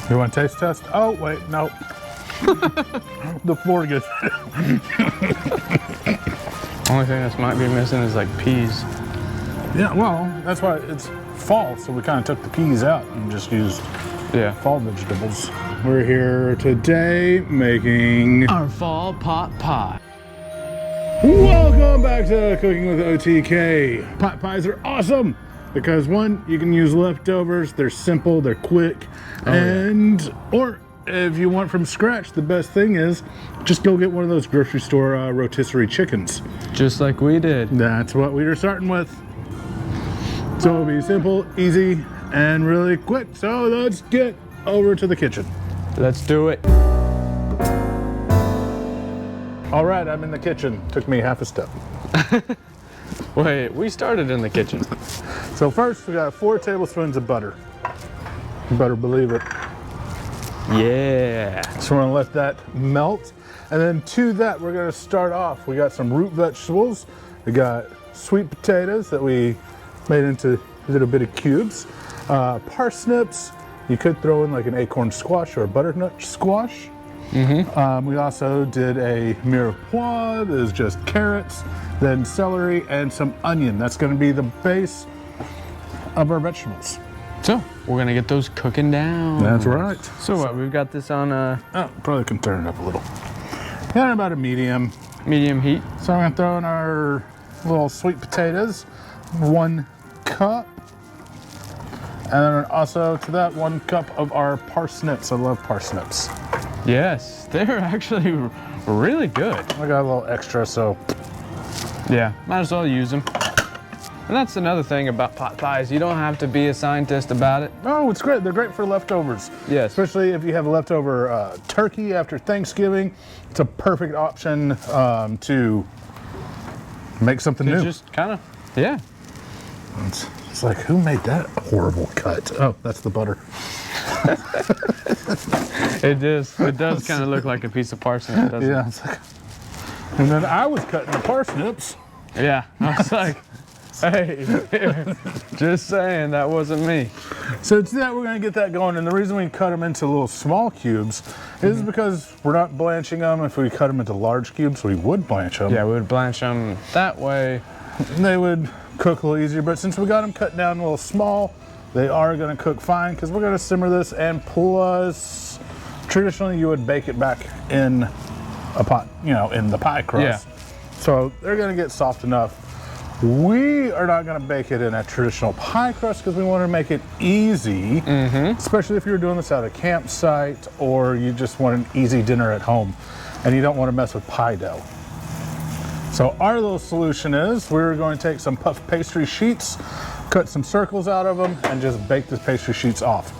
You want a taste test? Oh, wait, no. The fork is. Only thing that might be missing is like peas. Yeah, well, that's why it's fall, so we kind of took the peas out and just used fall vegetables. We're here today making our fall pot pie. Welcome back to Cooking with OTK. Pot pies are awesome because one, you can use leftovers, they're simple, they're quick, or if you want from scratch, the best thing is just go get one of those grocery store rotisserie chickens. Just like we did. That's what we were starting with. So it'll be simple, easy, and really quick. So let's get over to the kitchen. Let's do it. All right, I'm in the kitchen. Took me half a step. Wait, we started in the kitchen. So first, we got 4 tablespoons of butter. You better believe it. Yeah. So we're gonna let that melt. And then to that, we're gonna start off. We got some root vegetables. We got sweet potatoes that we made into a little bit of cubes. Parsnips. You could throw in like an acorn squash or a butternut squash. We also did a mirepoix, that is just carrots, then celery and some onion. That's going to be the base of our vegetables. So we're gonna get those cooking down. That's right. So what, we've got this on Oh, probably can turn it up a little. Yeah, about a medium. medium heat. So I'm going to throw in our little sweet potatoes, 1 cup. And then also to that 1 cup of our parsnips. I love parsnips. Yes, they're actually really good. I got a little extra, so. Yeah, might as well use them. And that's another thing about pot pies. You don't have to be a scientist about it. Oh, it's great. They're great for leftovers. Yes. Especially if you have leftover turkey after Thanksgiving. It's a perfect option to make something new. Just kind of, yeah. It's like, who made that horrible cut? Oh, that's the butter. It does kind of look like a piece of parsnip, doesn't Yeah. It's like, and then I was cutting the parsnips. it? Yeah, I was like, hey, just saying, that wasn't me. So to that, we're going to get that going. And the reason we cut them into little small cubes is because we're not blanching them. If we cut them into large cubes, we would blanch them. Yeah, we would blanch them that way. They would cook a little easier, but since we got them cut down a little small, they are going to cook fine because we're going to simmer this, and plus traditionally you would bake it back in a pot, you know, in the pie crust. Yeah. So they're going to get soft enough. We are not going to bake it in a traditional pie crust because we want to make it easy, especially if you're doing this at a campsite or you just want an easy dinner at home and you don't want to mess with pie dough. So our little solution is we're going to take some puff pastry sheets, cut some circles out of them, and just bake the pastry sheets off.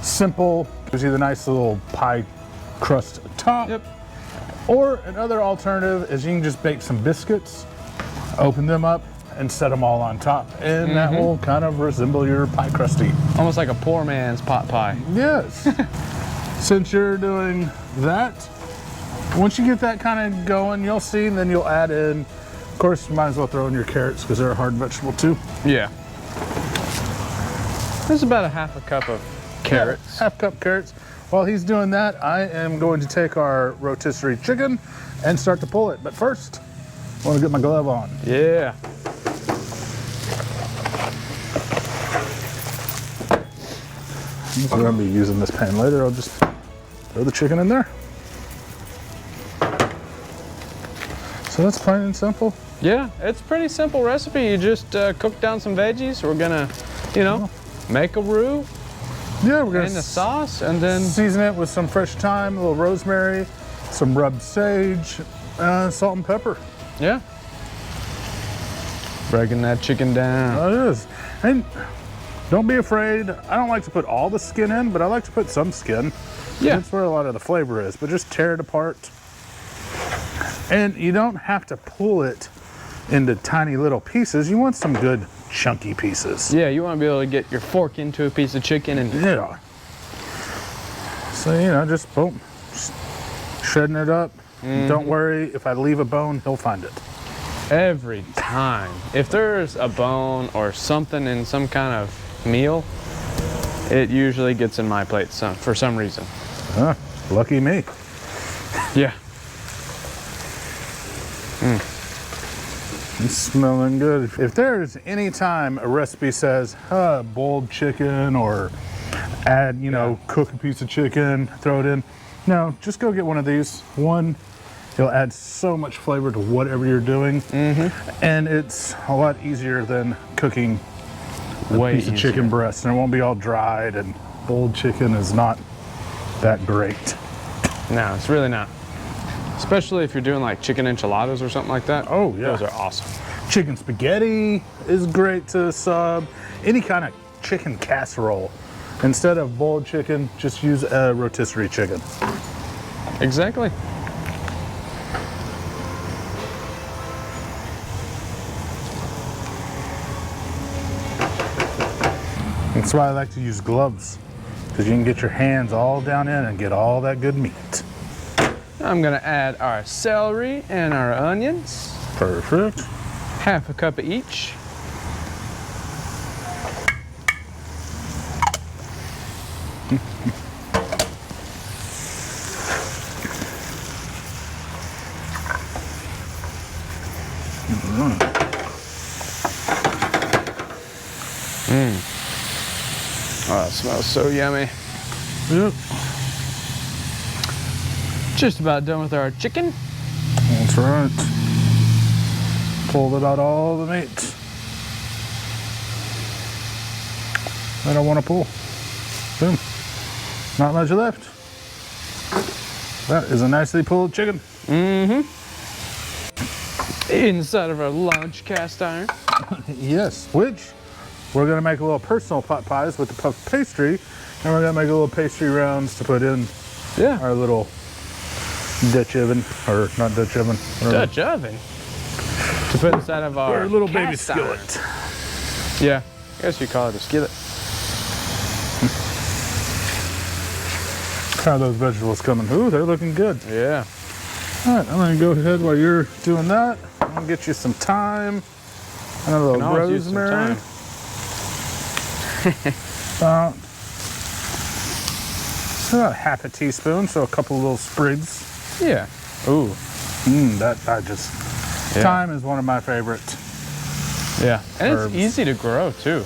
Simple, gives you the nice little pie crust top. Yep. Or another alternative is you can just bake some biscuits, open them up, and set them all on top. And that will kind of resemble your pie crusty. Almost like a poor man's pot pie. Yes. Since you're doing that, once you get that kind of going, you'll see, and then you'll add in, of course, you might as well throw in your carrots because they're a hard vegetable too. Yeah. There's about a half a cup of carrots. Yeah, half cup carrots. While he's doing that, I am going to take our rotisserie chicken and start to pull it. But first, I want to get my glove on. Yeah. I'm going to be using this pan later. I'll just throw the chicken in there. So that's plain and simple. Yeah, it's a pretty simple recipe. You just cook down some veggies. We're gonna, you know, make a roux Yeah, we're going and to a sauce, and then season it with some fresh thyme, a little rosemary, some rubbed sage, salt and pepper. yeah, breaking that chicken down. That is. And don't be afraid. I don't like to put all the skin in, but I like to put some skin. Yeah. That's where a lot of the flavor is, but just tear it apart. And you don't have to pull it into tiny little pieces. You want some good chunky pieces. Yeah, you want to be able to get your fork into a piece of chicken and Yeah. So, you know, just boom, just shredding it up. Don't worry, if I leave a bone, he'll find it. every time. If there's a bone or something in some kind of meal, It usually gets in my plate for some reason. Lucky me. Yeah. It's smelling good. If there's any time a recipe says, boiled chicken or add, you know, cook a piece of chicken, throw it in. No, just go get one of these. One, it'll add so much flavor to whatever you're doing. And it's a lot easier than cooking a piece of chicken breast. And it won't be all dried, and boiled chicken is not that great. No, it's really not. Especially if you're doing like chicken enchiladas or something like that. Oh, yeah. Those are awesome. Chicken spaghetti is great to sub. Any kind of chicken casserole. Instead of boiled chicken, just use a rotisserie chicken. Exactly. That's why I like to use gloves, because you can get your hands all down in and get all that good meat. I'm gonna add our celery and our onions. Perfect. Half a cup of each. Oh, it smells so yummy. Yep. Just about done with our chicken. That's right. Pulled about all the meat that I want to pull. Boom. Not much left. That is a nicely pulled chicken. Inside of our large cast iron. Yes, which we're going to make a little personal pot pies with the puff pastry, and we're going to make a little pastry rounds to put in our little Dutch oven, or not Dutch oven. Dutch oven? To put inside of our little baby cast iron. skillet. Yeah, I guess you call it a skillet. How are those vegetables coming? Ooh, they're looking good. Yeah. All right, I'm going to go ahead while you're doing that. I'm going to get you some thyme and a little rosemary. About half a teaspoon, so a couple little sprigs. Yeah. Ooh. Thyme is one of my favorite. Yeah, and herbs. It's easy to grow too.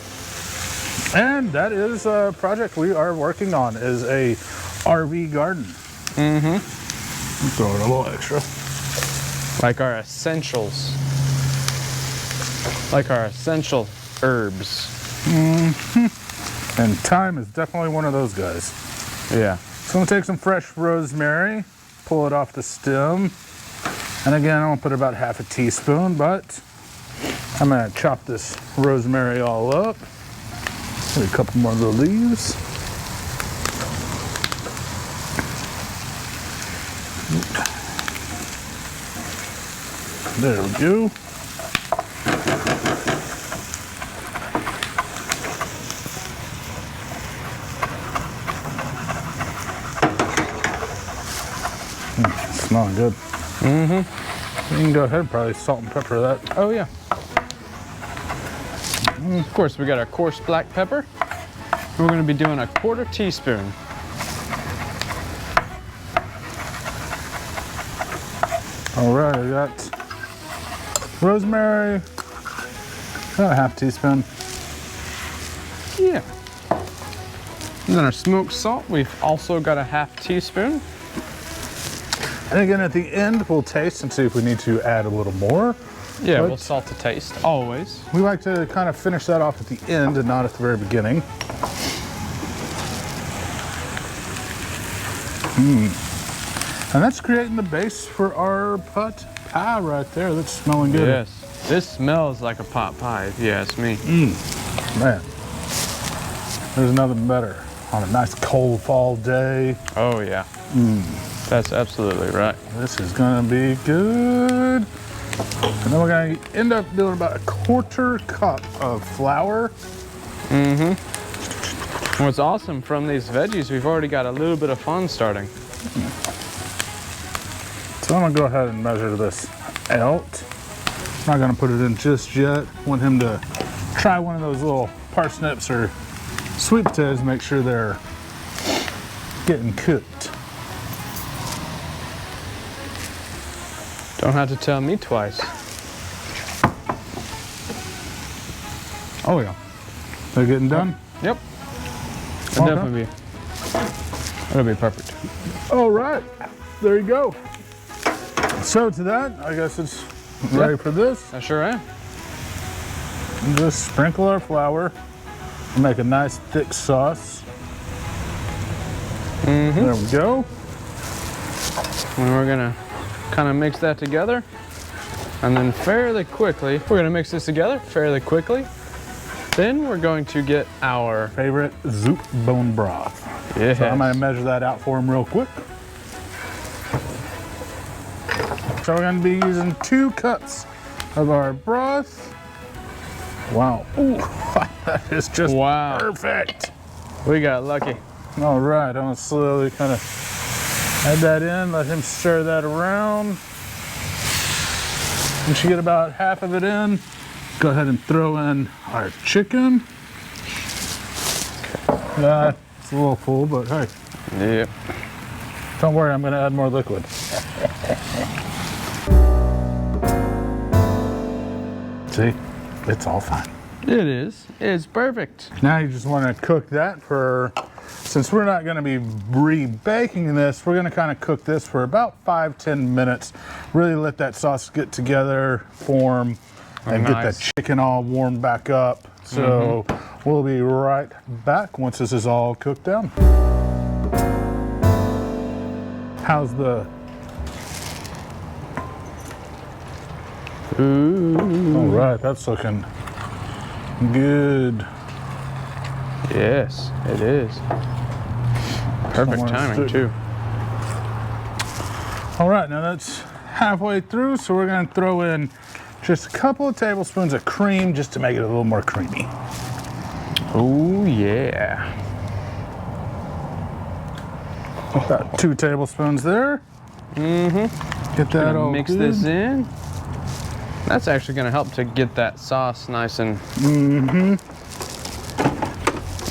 And that is a project we are working on, is a RV garden. Throw in a little extra. Like our essentials. Like our essential herbs. And thyme is definitely one of those guys. Yeah. So I'm gonna take some fresh rosemary, pull it off the stem. And again, I'm gonna put about half a teaspoon, but I'm gonna chop this rosemary all up. Maybe a couple more little leaves. There we go. Smelling good. You can go ahead and probably salt and pepper that. Oh yeah. Of course, we got our coarse black pepper. We're going to be doing a 1/4 teaspoon. All right, I got rosemary, about a half teaspoon. Yeah. And then our smoked salt, we've also got a half teaspoon. And again, at the end, we'll taste and see if we need to add a little more. Yeah, But we'll salt to taste, always. we like to kind of finish that off at the end and not at the very beginning. And that's creating the base for our pot pie right there. That's smelling good. Yes. This smells like a pot pie, if you ask me. Man, there's nothing better on a nice cold fall day. Oh, yeah. That's absolutely right. This is gonna be good. And then we're gonna end up doing about a 1/4 cup of flour. What's awesome from these veggies, we've already got a little bit of fun starting. So I'm gonna go ahead and measure this out. I'm not gonna put it in just yet. Want him to try one of those little parsnips or sweet potatoes, make sure they're getting cooked. Don't have to tell me twice. Oh yeah. They're getting done? Yep. Okay. It'll be perfect. All right, there you go. So to that, I guess it's ready for this. I sure am. And just sprinkle our flour and make a nice thick sauce. There we go. And we're gonna kind of mix that together. And then fairly quickly, we're gonna mix this together fairly quickly. Then we're going to get our favorite Zoop bone broth. Yes. So I'm gonna measure that out for him real quick. So we're gonna be using 2 cups of our broth. Wow, ooh, that is just perfect. We got lucky. All right, I'm gonna slowly kind of add that in, let him stir that around. Once you get about half of it in, go ahead and throw in our chicken. It's a little full, but hey. Yep. Don't worry, I'm gonna add more liquid. See, it's all fine. It is. It's perfect. Now you just want to cook that for, since we're not going to be re-baking this, we're going to kind of cook this for about 5-10 minutes. Really let that sauce get together, form, and get that chicken all warmed back up. So we'll be right back once this is all cooked down. How's the... Ooh. All right, that's looking good. Yes, it is. Perfect timing too. All right, now that's halfway through, so we're gonna throw in just a couple of tablespoons of cream just to make it a little more creamy. Oh yeah. About 2 tablespoons there. Get that all mix good. this in. That's actually going to help to get that sauce nice and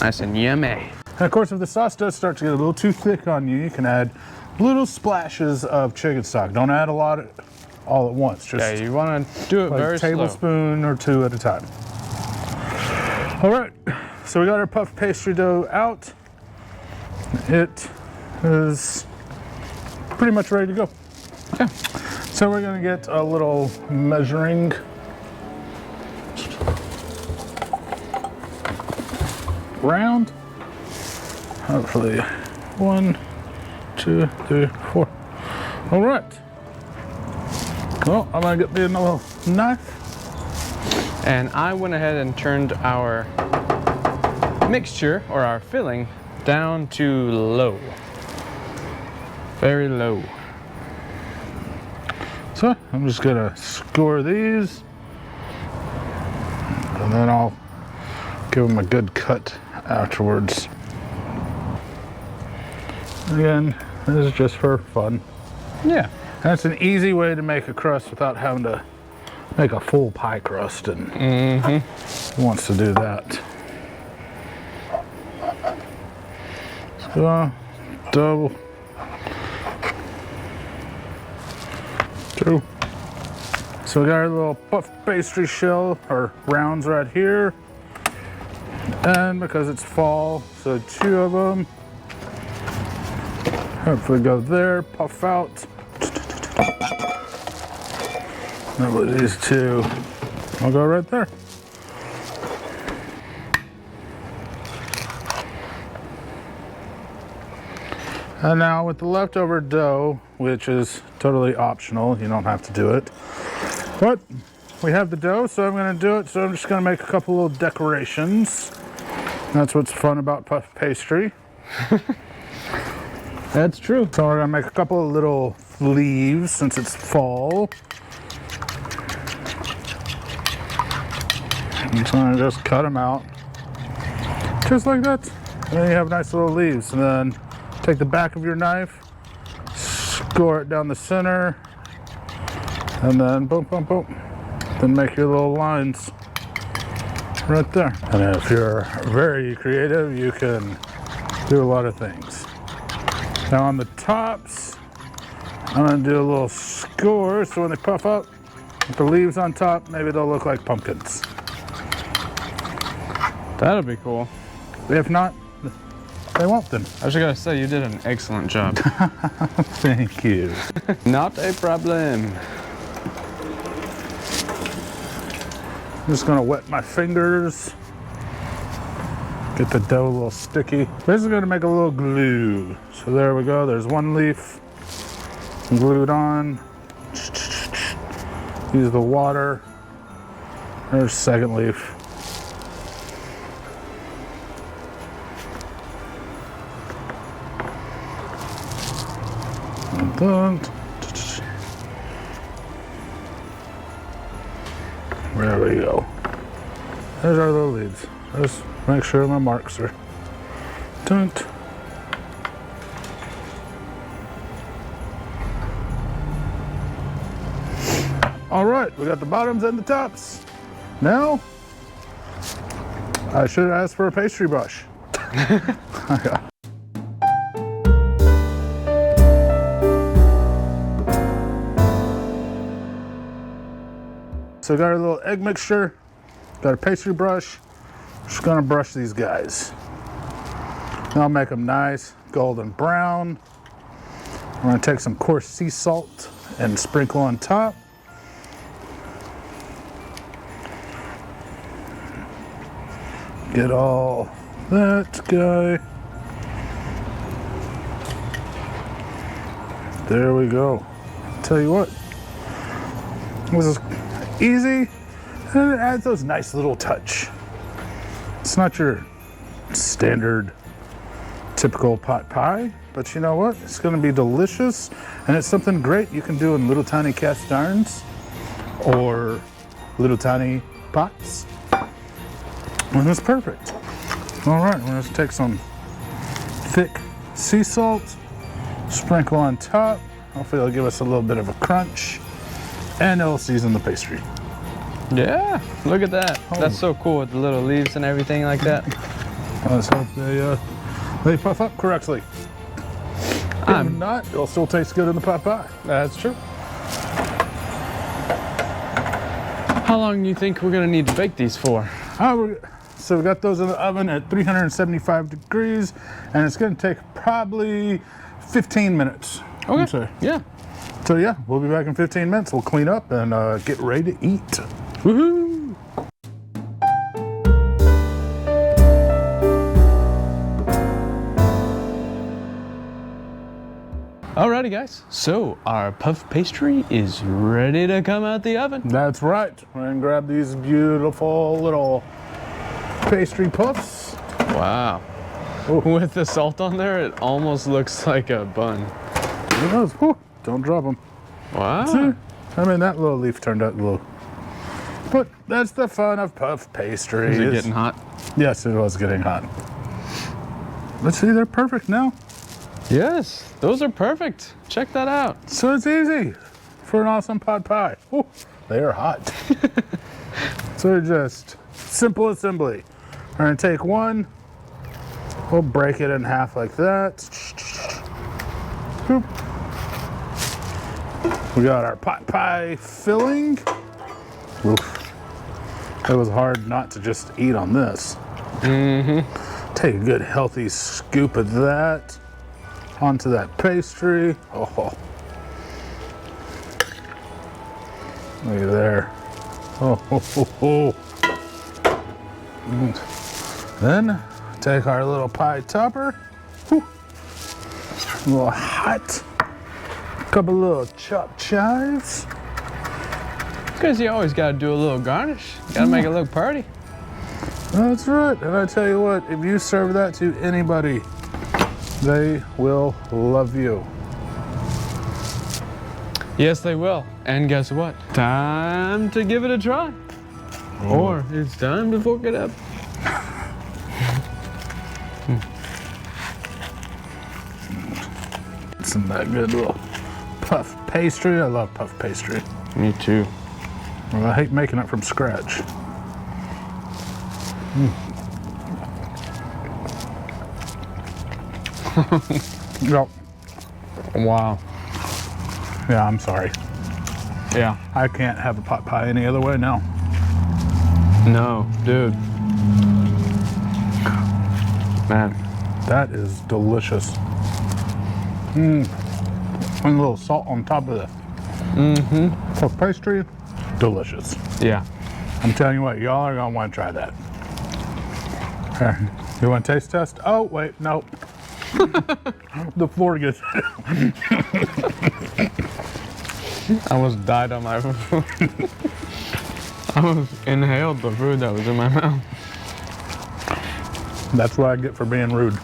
nice and yummy. And of course, if the sauce does start to get a little too thick on you, you can add little splashes of chicken stock. Don't add a lot all at once. Just yeah, you want to do it like very a tablespoon or 2 at a time. All right, so we got our puff pastry dough out. It is pretty much ready to go. Yeah. So we're gonna get a little measuring round. Hopefully 1, 2, 3, 4. All right. Well, I'm gonna get me a little knife. And I went ahead and turned our mixture or our filling down to low. Very low. So I'm just gonna score these and then I'll give them a good cut afterwards. Again, this is just for fun. Yeah. And it's an easy way to make a crust without having to make a full pie crust, and who wants to do that? So, double. 2. So we got our little puff pastry shell, or rounds right here. And because it's fall, so 2 of them. Hopefully go there, puff out. And these 2 will go right there. And now with the leftover dough, which is totally optional, you don't have to do it. But we have the dough, so I'm gonna do it. So I'm just gonna make a couple little decorations. That's what's fun about puff pastry. That's true. So we're gonna make a couple of little leaves since it's fall. I'm trying to just cut them out. Just like that. And then you have nice little leaves. And then take the back of your knife, score it down the center, and then boom, boom, boom. Then make your little lines. right there. And if you're very creative, you can do a lot of things. Now on the tops, I'm gonna do a little score so when they puff up, with the leaves on top, maybe they'll look like pumpkins. That'll be cool. If not, they won't then. I was gonna say, you did an excellent job. Thank you. Not a problem. I'm just gonna wet my fingers. Get the dough a little sticky. This is gonna make a little glue. So there we go, there's one leaf. Glued on. Use the water. There's second leaf. And then, there we go. There's our little leaves. Just make sure my marks are done. All right, we got the bottoms and the tops. Now, I should ask for a pastry brush. Yeah. So got our little egg mixture, got a pastry brush. Just gonna brush these guys. Now I'll make them nice, golden brown. I'm gonna take some coarse sea salt and sprinkle on top. Get all that guy. There we go. Tell you what, this is easy and it adds those nice little touch. It's not your standard typical pot pie, but you know what? It's gonna be delicious and it's something great you can do in little tiny cast irons or little tiny pots. And it's perfect. All right, we're gonna take some thick sea salt, sprinkle on top. Hopefully it'll give us a little bit of a crunch and it'll season the pastry. Yeah, look at that. Oh. That's so cool with the little leaves and everything like that. Let's hope they puff up correctly. If not, it'll still taste good in the pot pie. That's true. How long do you think we're gonna need to bake these for? So we got those in the oven at 375 degrees, and it's gonna take probably 15 minutes. Okay, yeah. So yeah, we'll be back in 15 minutes. We'll clean up and get ready to eat. Woohoo! Alrighty guys, so our puff pastry is ready to come out the oven. That's right. We're gonna grab these beautiful little pastry puffs. Wow. Ooh. With the salt on there, it almost looks like a bun. It does. Whew. Don't drop them. Wow. See? I mean, that little leaf turned out a little. But that's the fun of puff pastry. Is it getting hot? Yes, it was getting hot. Let's see, they're perfect now. Yes, those are perfect. Check that out. So it's easy for an awesome pot pie. Ooh, they are hot. So they're just simple assembly. We're gonna take one, we'll break it in half like that. Boop. We got our pot pie filling. Oof. It was hard not to just eat on this. Mm-hmm. Take a good healthy scoop of that onto that pastry. Oh, look at there. Oh. Then take our little pie topper. Whew. A little hot. Couple little chopped chives. Because you always got to do a little garnish. Got to make it look pretty. That's right. And I tell you what, if you serve that to anybody, they will love you. Yes, they will. And guess what? Time to give it a try. Or it's time to fork it up. Some that good little puff pastry. I love puff pastry. Me too. Well, I hate making it from scratch. Yep. Wow. Yeah, I'm sorry. Yeah. I can't have a pot pie any other way now. No, dude. Man. That is delicious. And a little salt on top of the pork pastry. Delicious. Yeah. I'm telling you what, y'all are gonna want to try that. Okay. You want a taste test? Oh, wait, nope. The floor gets I almost died on my food. I almost inhaled the food that was in my mouth. That's what I get for being rude.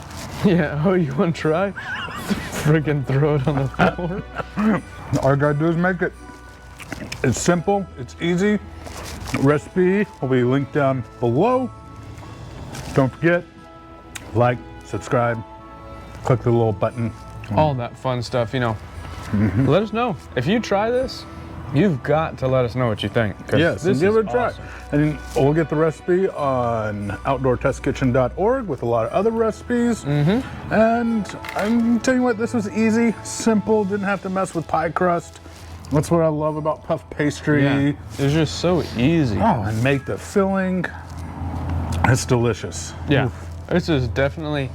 Yeah, oh, you want to try? Freaking throw it on the floor. All I gotta do is make it. It's simple, it's easy. Recipe will be linked down below. Don't forget, like, subscribe, click the little button. All that fun stuff, you know. Let us know. If you try this, you've got to let us know what you think. Yes, and give it a try. Awesome. And we'll get the recipe on outdoortestkitchen.org with a lot of other recipes. And I'm telling you what, this was easy, simple, didn't have to mess with pie crust. That's what I love about puff pastry. Yeah, it's just so easy. Oh, and make the filling. It's delicious. Yeah, Oof. this is definitely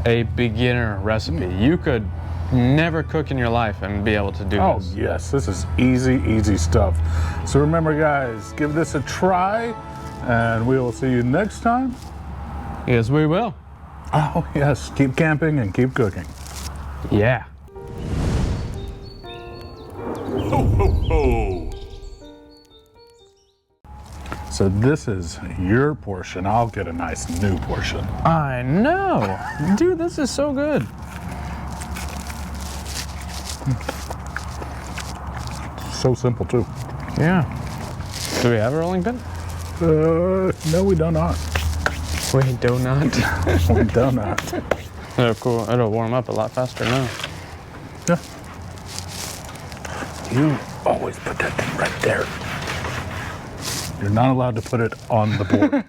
a beginner recipe. You could never cook in your life and be able to do Oh, this. yes, this is easy, easy stuff. So remember, guys, give this a try, and we will see you next time. Yes, we will. Oh, yes, keep camping and keep cooking. Yeah. Ho, ho, ho! So this is your portion. I'll get a nice new portion. I know. Dude, this is so good. So simple, too. Yeah. Do we have a rolling pin? No, we do not. We do not. We do not. Oh, cool. It'll warm up a lot faster now. Yeah. You always put that thing right there. You're not allowed to put it on the board.